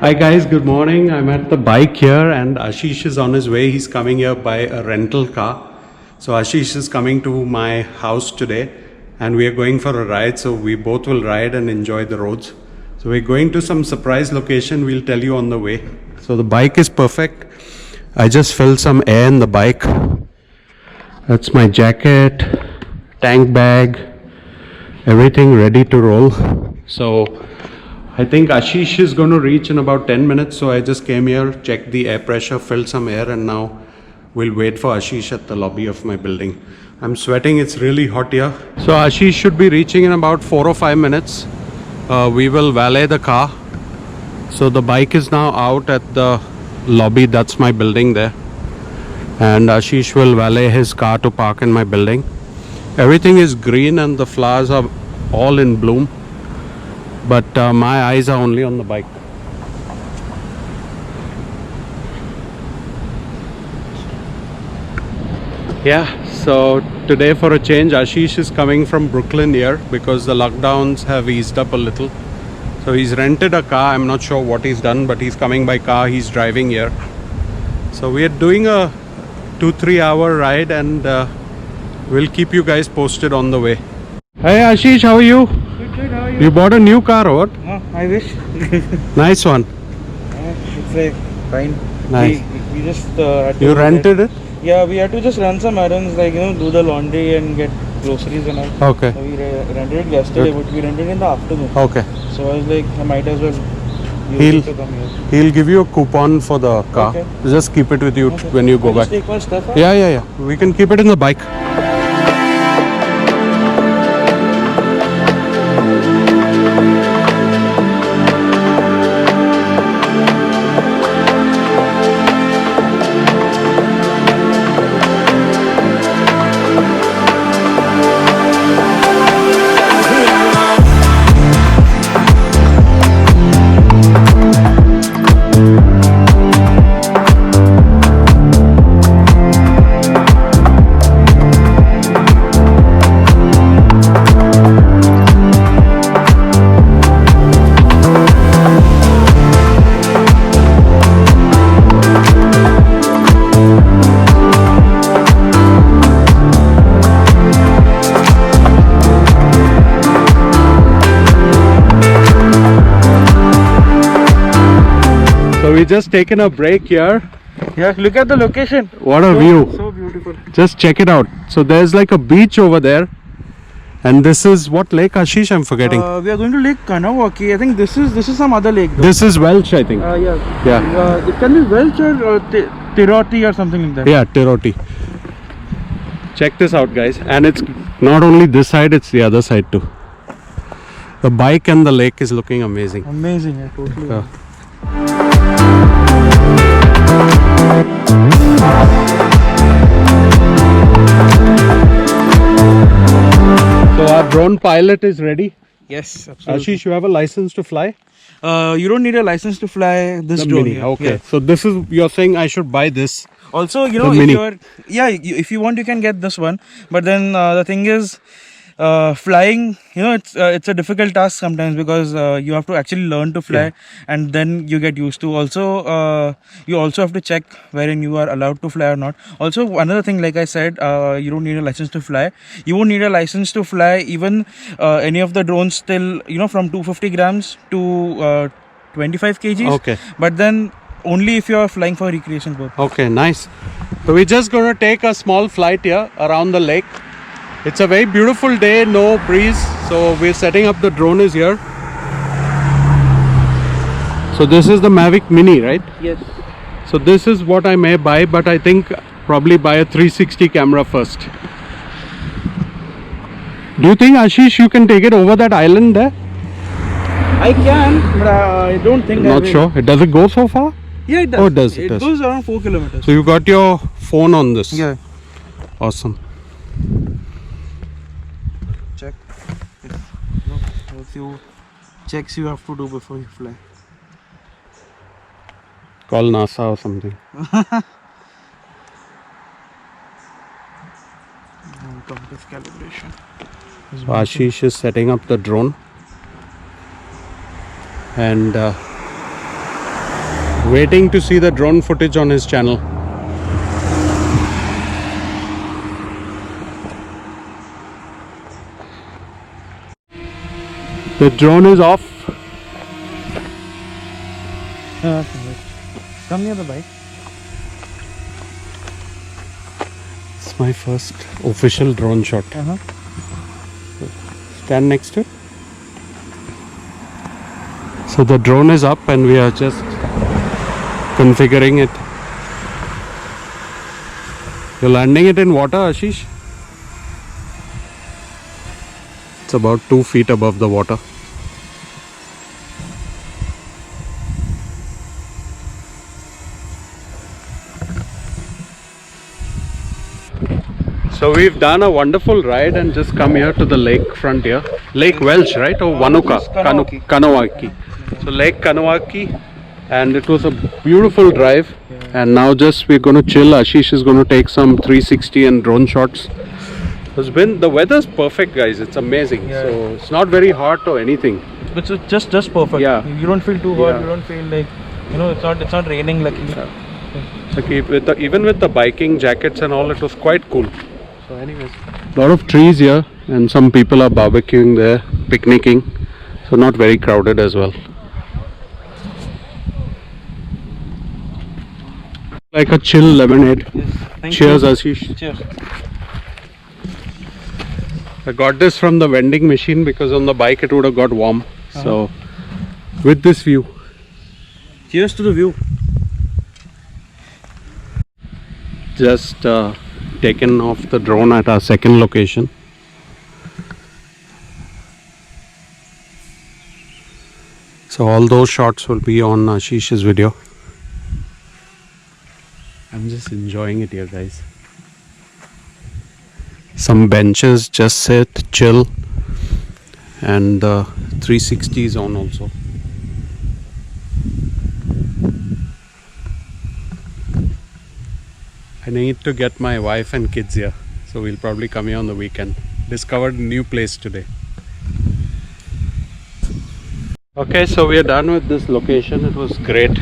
Hi guys, good morning. I'm at the bike here and Ashish is on his way. He's coming here by a rental car. So Ashish is coming to my house today and we are going for a ride. So we both will ride and enjoy the roads. So we're going to some surprise location. We'll tell you on the way. So the bike is perfect. I just filled some air in the bike. That's my jacket, tank bag, everything ready to roll. So I think Ashish is going to reach in about 10 minutes. So I just came here, checked the air pressure, filled some air, and now we'll wait for Ashish at the lobby of my building. I'm sweating, it's really hot here. So Ashish should be reaching in about 4 or 5 minutes. We will valet the car. So the bike is now out at the lobby, that's my building there. And Ashish will valet his car to park in my building. Everything is green and the flowers are all in bloom. But my eyes are only on the bike. Yeah, so today for a change, Ashish is coming from Brooklyn here because the lockdowns have eased up a little. So he's rented a car. I'm not sure what he's done, but he's coming by car. He's driving here. So we are doing a 2-3 hour ride and we'll keep you guys posted on the way. Hey Ashish, how are you? Good, how are you? You bought a new car or what? No, I wish. Nice one. It's like fine. Nice. We just had to You rented it? Yeah, we had to just run some errands, like do the laundry and get groceries and all. Okay. So we rented it yesterday, but we rented it in the afternoon. Okay. So I was like, I might as well He'll- use it to come here. He'll give you a coupon for the car. Okay. Just keep it with you Okay. when you go I'll back. just take my stuff out. Yeah. We can keep it in the bike. So we just taken a break here. Yeah, look at the location. What a view. So beautiful. Just check it out. So there's like a beach over there. And this is what lake, Ashish? I'm forgetting. We are going to Lake Kanawaki. I think this is some other lake though. This is Welsh, I think. Yeah. Yeah. It can be Welsh or Tiroti or something like that. Yeah, Tiroti. Check this out, guys. And it's not only this side, it's the other side too. The bike and the lake is looking amazing. Amazing, yeah, totally. Yeah. So our drone pilot is ready. Yes, absolutely. Ashish, you have a license to fly? You don't need a license to fly this The drone. Mini. Here. Okay. Yeah. So this is, you're saying I should buy this. Also, The if Mini. you're if you want, you can get this one. But then the thing is, flying, it's a difficult task sometimes because you have to actually learn to fly, and then you get used to. Also, you also have to check wherein you are allowed to fly or not. Also, another thing, like I said, you don't need a license to fly. You won't need a license to fly even any of the drones till from 250 grams to 25 kgs. Okay. But then only if you are flying for recreation purpose. Okay, nice. So we're just going to take a small flight here around the lake. It's a very beautiful day, no breeze. So we're setting up, the drone is here. So this is the Mavic Mini, right? Yes. So this is what I may buy, but I think probably buy a 360 camera first. Do you think, Ashish, you can take it over that island there? I can, but I don't think I Not will. sure. Does it go so far? Yeah, it does. Oh, it does, it It does. goes around 4 kilometers. So you got your phone on this? Yeah. Awesome. Check. A few checks you have to do before you fly. Call NASA or something. Compass calibration. So Ashish is setting up the drone, and Waiting to see the drone footage on his channel. The drone is off. Come near the bike. It's my first official drone shot. Stand next to it. So the drone is up and we are just configuring it. You're landing it in water, Ashish? It's about 2 feet above the water. So we've done a wonderful ride and just come here to the lake front here. Lake Welch, right? Or Wanuka? Kanawaki. So Lake Kanawaki, and it was a beautiful drive. And now just we're going to chill. Ashish is going to take some 360 and drone shots. The weather's perfect, guys. It's amazing. Yeah. So it's not very hot or anything. It's just perfect. Yeah. You don't feel too hot. Yeah. You don't feel like, you know, it's not raining luckily. Okay, even with the biking jackets and all, it was quite cool. So anyways, a lot of trees here and some people are barbecuing there, picnicking. So not very crowded as well. Like a chill lemonade. Yes. Thank Cheers, you. Ashish. Cheers. I got this from the vending machine because on the bike it would have got warm. So with this view. Cheers to the view. Just taken off the drone at our second location. So all those shots will be on Ashish's video. I'm just enjoying it here, guys. Some benches, just sit, chill, and the 360 is on also. I need to get my wife and kids here, so we'll probably come here on the weekend. Discovered a new place today. Okay, so we are done with this location. It was great.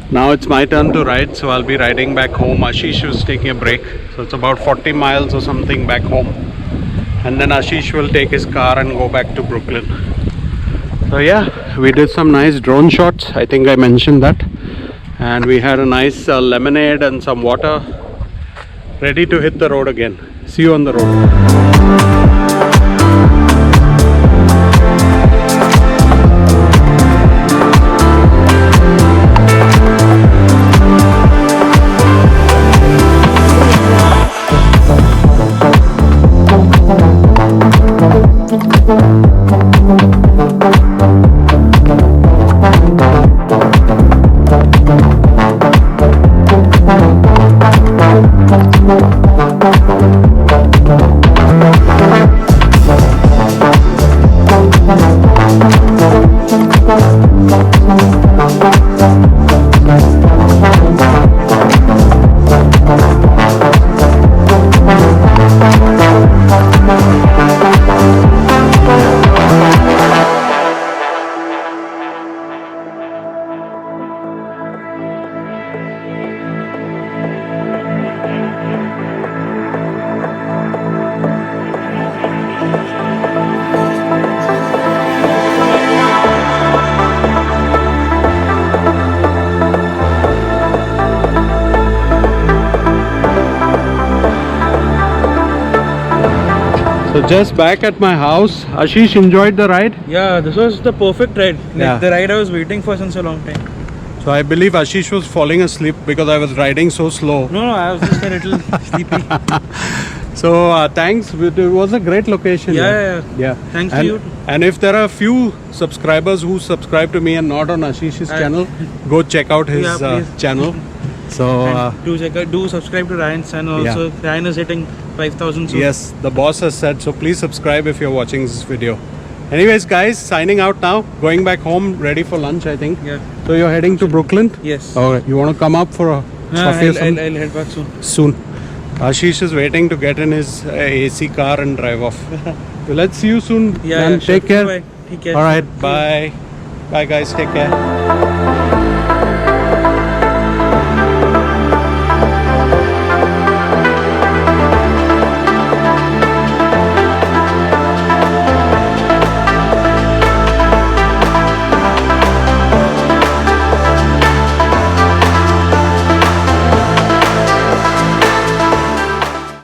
Now it's my turn to ride, so I'll be riding back home. Ashish was taking a break, so it's about 40 miles or something back home. And then Ashish will take his car and go back to Brooklyn. So yeah, we did some nice drone shots. I think I mentioned that. And we had a nice lemonade and some water, ready to hit the road again. See you on the road. So just back at my house. Ashish enjoyed the ride. Yeah, this was the perfect ride. Like Yeah. the ride I was waiting for since a long time. So I believe Ashish was falling asleep because I was riding so slow. No, I was just a little sleepy. So thanks. It was a great location. Yeah. Thanks to and, you. And if there are few subscribers who subscribe to me and not on Ashish's channel, go check out his Yeah, please. channel. So Do subscribe to Ryan's channel also. Ryan is hitting 5,000 soon. yes, the boss has said so. Please subscribe if you're watching this video. Anyways, guys, signing out now. Going back home, ready for lunch, I think. Yeah. So you're heading to Brooklyn. Yes. Okay. You want to come up for a coffee or something? I'll head back soon. Soon. Ashish is waiting to get in his AC car and drive off. So let's see you soon. Yeah. And Sure. take care. Bye. Take care. All right. Bye. Bye, guys. Take care.